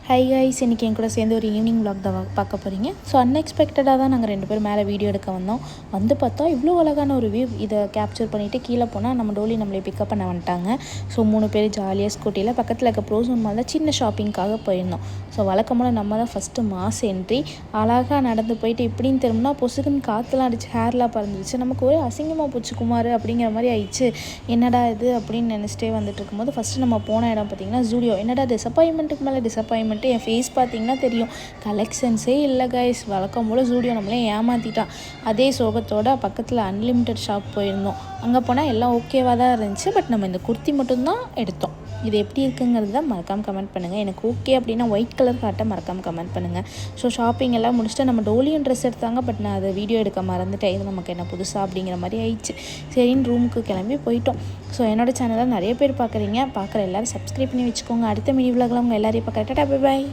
Hi guys, இன்றைக்கி என் கூட சேர்ந்து ஒரு ஈவினிங் vlog தான் பார்க்க போகிறீங்க. ஸோ அன்எக்ஸ்பெக்டடாக தான் நாங்கள் 2 பேரும் மேலே வீடியோ எடுக்க வந்தோம். வந்து பார்த்தா இவ்வளோ அழகான ஒரு வியூ. இதை கேப்சர் பண்ணிவிட்டு கீழே போனால் நம்ம டோலி நம்மளை பிக்கப் பண்ண வந்துட்டாங்க. ஸோ 3 பேர் ஜாலியாக ஸ்கூட்டியில் பக்கத்தில் இருக்க ப்ரோசன் மாலில் சின்ன ஷாப்பிங்காக போயிருந்தோம். ஸோ வழக்கமாக நம்ம தான் ஃபஸ்ட்டு மாஸ் என்ட்ரி. அழகாக நடந்து போயிட்டு இப்படின்னு திரும்பினா பொசுக்குன்னு காற்றுலாம் அடிச்சு ஹேர்லாம் பறந்துருச்சு. நமக்கு ஒரு அசிங்கமாக போச்சு குமார் அப்படிங்கிற மாதிரி ஆயிடுச்சு. என்னடா இது அப்படின்னு நினச்சிட்டே வந்துட்டு இருக்கும்போது ஃபஸ்ட்டு நம்ம போன இடம் பார்த்திங்கன்னா ஜூடியோ. என்னடா டிசப்பாயின்மெண்ட்டுக்கு மேலே டிசப்பாயின்மெண்ட். என் ஃபேஸ் பார்த்திங்கன்னா தெரியும், கலெக்ஷன்ஸே இல்லை கைஸ். வழக்கம் போல் ஜூடியோ நம்மளே ஏமாற்றிட்டான். அதே சோகத்தோட பக்கத்தில் அன்லிமிட்டட் ஷாப் போயிருந்தோம். அங்கே போனால் எல்லாம் ஓகேவாக தான் இருந்துச்சு. பட் நம்ம இந்த குர்த்தி மட்டும்தான் எடுத்தோம். இது எப்படி இருக்குங்கிறத மறக்காமல் கமெண்ட் பண்ணுங்கள். எனக்கு ஓகே அப்படின்னா ஒயிட் கலர் காட்ட மறக்காமல் கமெண்ட் பண்ணுங்கள். ஸோ ஷாப்பிங் எல்லாம் முடிச்சுட்டு நம்ம டோலியும் ட்ரெஸ் எடுத்தாங்க. பட் நான் அதை வீடியோ எடுக்க மறந்துட்டேன். இது நமக்கு என்ன புதுசாக அப்படிங்கிற மாதிரி ஆயிடுச்சு. சரின்னு ரூமுக்கு கிளம்பி போயிட்டோம். ஸோ என்னோடய சேனலில் நிறைய பேர் பார்க்குறீங்க. பார்க்குற எல்லோரும் சப்ஸ்கிரைப் பண்ணி வச்சுக்கோங்க. அடுத்த மினி விலாகில் உங்கள் எல்லாரையும் பார்க்க. Tata bye bye.